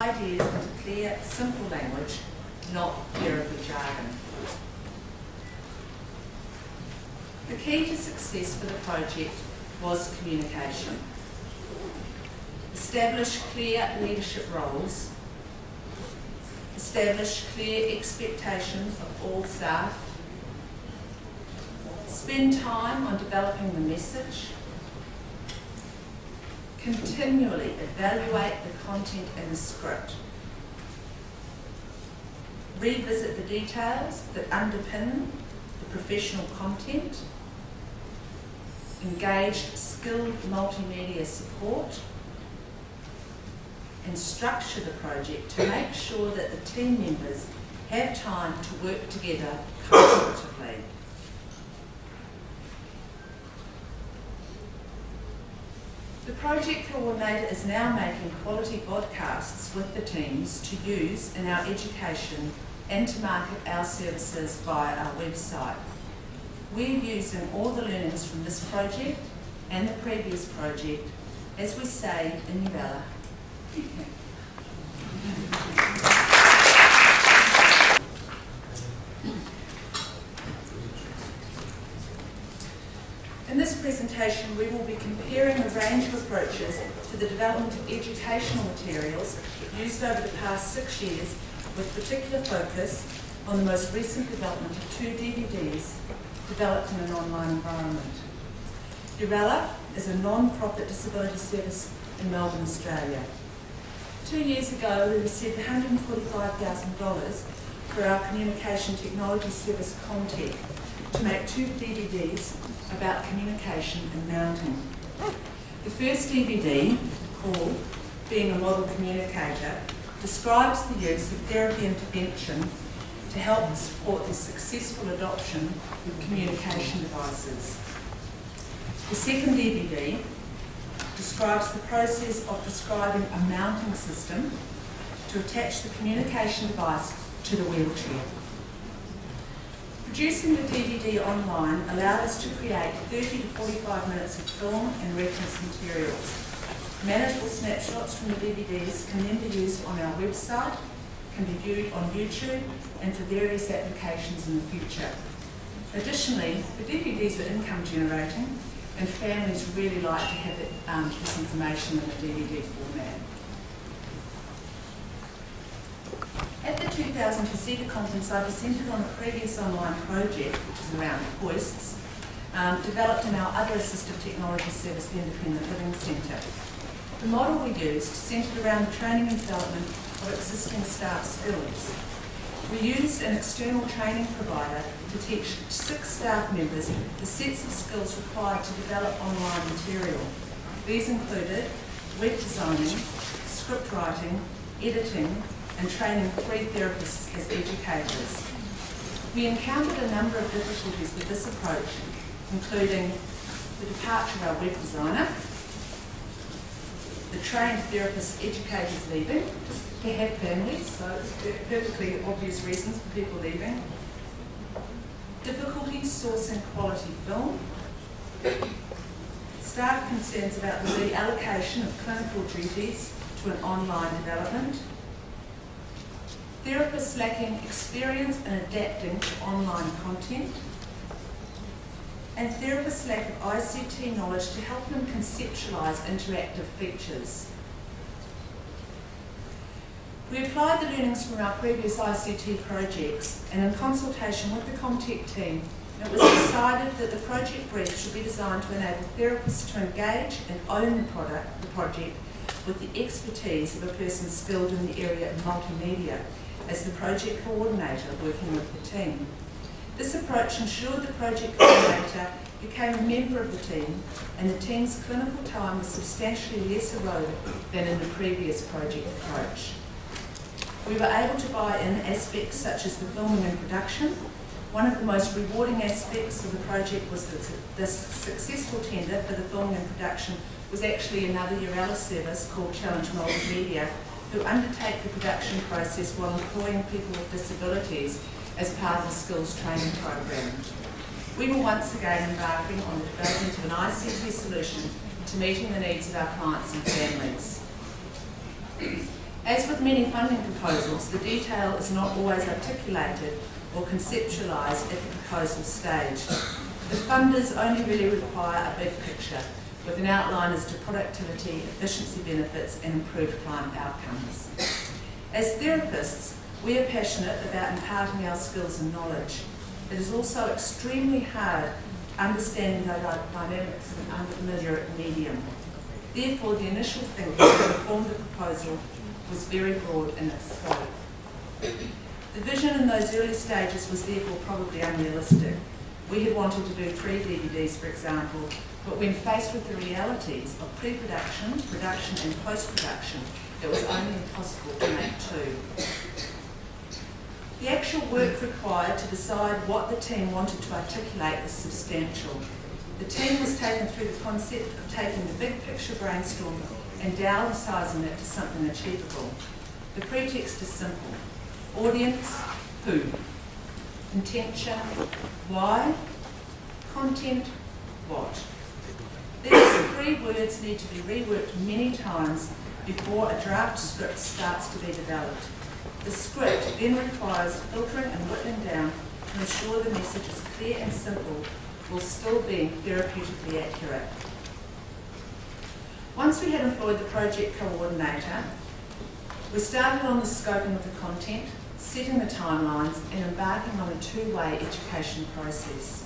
ideas into clear, simple language, not clerical jargon. The key to success for the project was communication. Establish clear leadership roles. Establish clear expectations of all staff. Spend time on developing the message. Continually evaluate the content in the script. Revisit the details that underpin the professional content. Engage skilled multimedia support. And structure the project to make sure that the team members have time to work together collaboratively. The project coordinator is now making quality podcasts with the teams to use in our education and to market our services via our website. We're using all the learnings from this project and the previous project, as we say in New Zealand. In this presentation, we will be comparing a range of approaches to the development of educational materials used over the past 6 years, with particular focus on the most recent development of 2 DVDs developed in an online environment. Urella is a non-profit disability service in Melbourne, Australia. 2 years ago, we received $145,000 for our communication technology service Contact to make 2 DVDs about communication and mounting. The first DVD, called Being a Model Communicator, describes the use of therapy intervention to help support the successful adoption of communication devices. The second DVD describes the process of prescribing a mounting system to attach the communication device to the wheelchair. Producing the DVD online allowed us to create 30 to 45 minutes of film and reference materials. Manageable snapshots from the DVDs can then be used on our website, can be viewed on YouTube, and for various applications in the future. Additionally, the DVDs are income generating, and families really like to have this information in a DVD format. At the 2000 Assistive conference, I presented on a previous online project, which is around hoists, developed in our other assistive technology service, the Independent Living Centre. The model we used centred around the training and development of existing staff skills. We used an external training provider to teach 6 staff members the sets of skills required to develop online material. These included web designing, script writing, editing, and training 3 therapists as educators. We encountered a number of difficulties with this approach, including the departure of our web designer, the trained therapist educators leaving, just to have families, so it's perfectly obvious reasons for people leaving. Difficulties sourcing quality film. Staff concerns about the reallocation of clinical duties to an online development. Therapists lacking experience in adapting to online content. And therapists' lack of ICT knowledge to help them conceptualise interactive features. We applied the learnings from our previous ICT projects, and in consultation with the Contact team, it was decided that the project brief should be designed to enable therapists to engage and own the project with the expertise of a person skilled in the area of multimedia, as the project coordinator working with the team. This approach ensured the project coordinator became a member of the team, and the team's clinical time was substantially less eroded than in the previous project approach. We were able to buy in aspects such as the filming and production. One of the most rewarding aspects of the project was that this successful tender for the filming and production was actually another Urella service called Challenge Multimedia, who undertake the production process while employing people with disabilities as part of the skills training program. We were once again embarking on the development of an ICT solution to meeting the needs of our clients and families. As with many funding proposals, the detail is not always articulated or conceptualised at the proposal stage. The funders only really require a big picture with an outline as to productivity, efficiency benefits and improved client outcomes. As therapists, we are passionate about imparting our skills and knowledge. It is also extremely hard understanding the dynamics in an unfamiliar medium. Therefore, the initial thinking to inform the proposal was very broad in its scope. The vision in those early stages was therefore probably unrealistic. We had wanted to do 3 DVDs, for example, but when faced with the realities of pre-production, production and post-production, it was only impossible to make 2. The actual work required to decide what the team wanted to articulate was substantial. The team was taken through the concept of taking the big picture brainstorm and downsizing it to something achievable. The pretext is simple. Audience, who? Intention, why? Content, what? These 3 words need to be reworked many times before a draft script starts to be developed. The script then requires filtering and whittling down to ensure the message is clear and simple while still being therapeutically accurate. Once we had employed the project coordinator, we started on the scoping of the content, setting the timelines and embarking on a 2-way education process.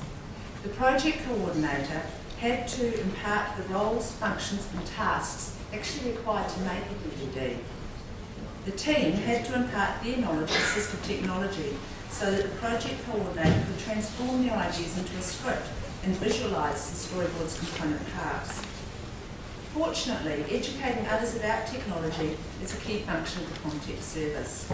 The project coordinator had to impart the roles, functions and tasks actually required to make a DVD. The team had to impart their knowledge of assistive technology so that the project coordinator could transform their ideas into a script and visualise the storyboard's component parts. Fortunately, educating others about technology is a key function of the context service.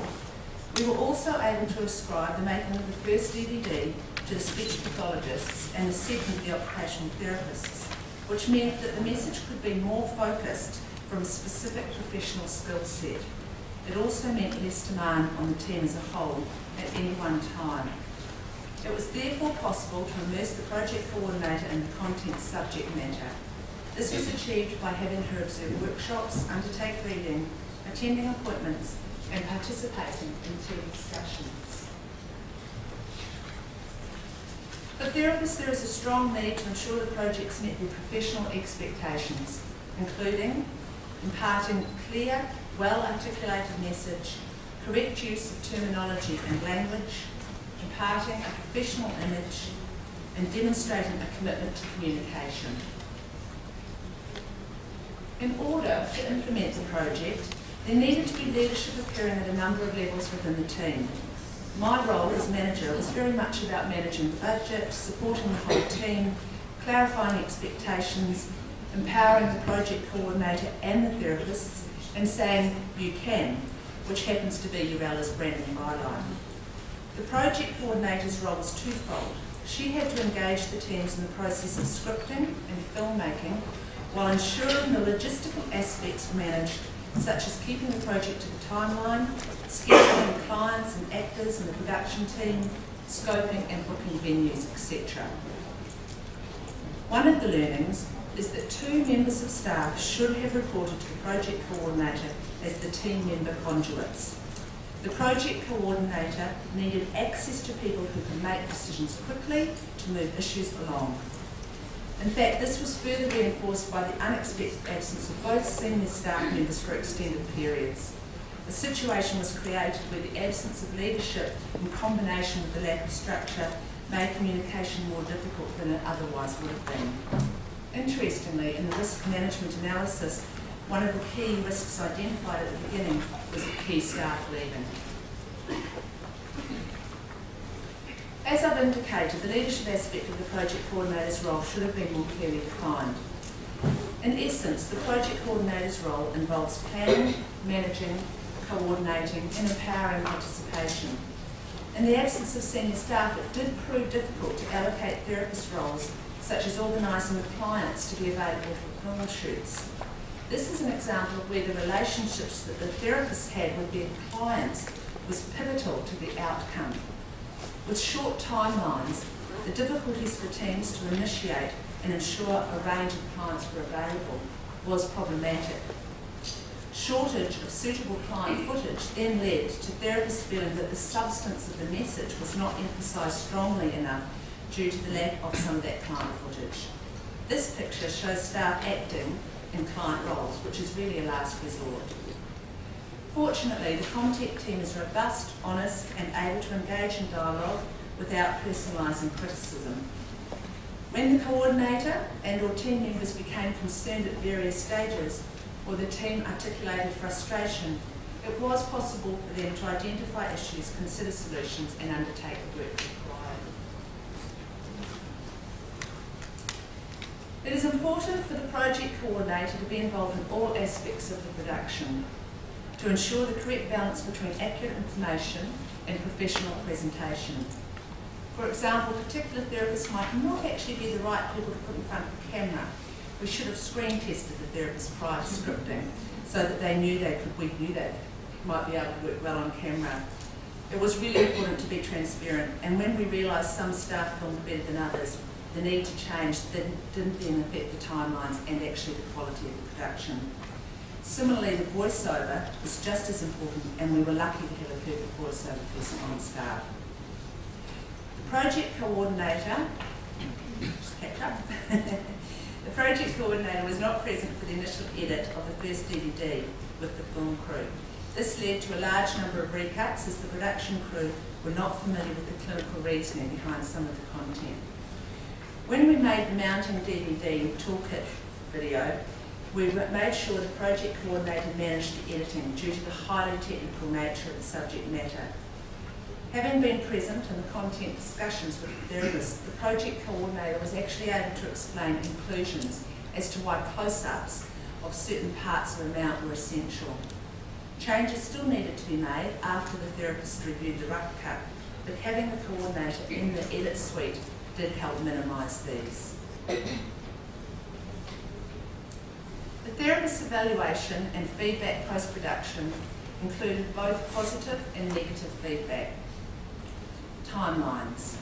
We were also able to ascribe the making of the first DVD to the speech pathologists and the second the occupational therapists, which meant that the message could be more focused from a specific professional skill set. It also meant less demand on the team as a whole at any one time. It was therefore possible to immerse the project coordinator in the content subject matter. This was achieved by having her observe workshops, undertake reading, attending appointments, and participating in team discussions. For therapists, there is a strong need to ensure the projects meet their professional expectations, including imparting clear, well-articulated message, correct use of terminology and language, imparting a professional image, and demonstrating a commitment to communication. In order to implement the project, there needed to be leadership occurring at a number of levels within the team. My role as manager was very much about managing the budget, supporting the whole team, clarifying expectations, empowering the project coordinator and the therapists, and saying, "You can," which happens to be Urella's branding byline. The project coordinator's role was twofold. She had to engage the teams in the process of scripting and filmmaking while ensuring the logistical aspects were managed, such as keeping the project to the timeline, scheduling clients and actors in the production team, scoping and booking venues, etc. One of the learnings is that 2 members of staff should have reported to the project coordinator as the team member conduits. The project coordinator needed access to people who can make decisions quickly to move issues along. In fact, this was further reinforced by the unexpected absence of both senior staff members for extended periods. A situation was created where the absence of leadership in combination with the lack of structure made communication more difficult than it otherwise would have been. Interestingly, in the risk management analysis, one of the key risks identified at the beginning was the key staff leaving. As I've indicated, the leadership aspect of the project coordinator's role should have been more clearly defined. In essence, the project coordinator's role involves planning, managing, coordinating and empowering participation. In the absence of senior staff, it did prove difficult to allocate therapist roles, such as organising the clients to be available for film shoots. This is an example of where the relationships that the therapists had with their clients was pivotal to the outcome. With short timelines, the difficulties for teams to initiate and ensure a range of clients were available was problematic. Shortage of suitable client footage then led to therapists feeling that the substance of the message was not emphasised strongly enough due to the lack of some of that client footage. This picture shows staff acting in client roles, which is really a last resort. Fortunately, the content team is robust, honest, and able to engage in dialogue without personalising criticism. When the coordinator and/or team members became concerned at various stages, or the team articulated frustration, it was possible for them to identify issues, consider solutions, and undertake the work required. It is important for the project coordinator to be involved in all aspects of the production to ensure the correct balance between accurate information and professional presentation. For example, particular therapists might not actually be the right people to put in front of the camera. We should have screen tested the therapists prior to scripting so that we knew they might be able to work well on camera. It was really important to be transparent, and when we realised some staff filmed better than others, the need to change didn't then affect the timelines and actually the quality of the production. Similarly, the voiceover was just as important, and we were lucky to have a perfect voiceover person on staff. The project coordinator, just catch up. The project coordinator was not present for the initial edit of the first DVD with the film crew. This led to a large number of recuts as the production crew were not familiar with the clinical reasoning behind some of the content. When we made the mounting DVD toolkit video, we made sure the project coordinator managed the editing due to the highly technical nature of the subject matter. Having been present in the content discussions with the therapists, the project coordinator was actually able to explain inclusions as to why close-ups of certain parts of the mount were essential. Changes still needed to be made after the therapist reviewed the rough cut, but having the coordinator in the edit suite did help minimise these. The therapist's evaluation and feedback post-production included both positive and negative feedback. Timelines.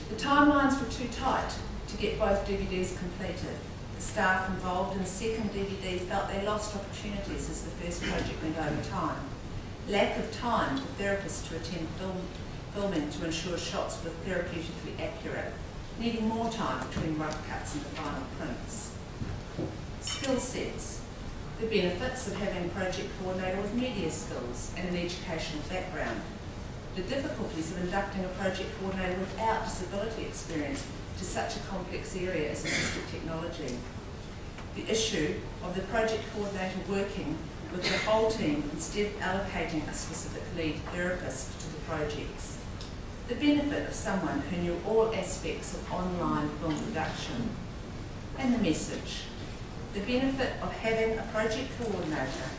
The timelines were too tight to get both DVDs completed. The staff involved in the second DVD felt they lost opportunities as the first project went over time. Lack of time for therapists to attend filming to ensure shots were therapeutically accurate, needing more time between rough cuts and the final prints. Skill sets. The benefits of having a project coordinator with media skills and an educational background. The difficulties of inducting a project coordinator without disability experience to such a complex area as assistive technology. The issue of the project coordinator working with the whole team instead of allocating a specific lead therapist to the projects. The benefit of someone who knew all aspects of online film production. And the message. The benefit of having a project coordinator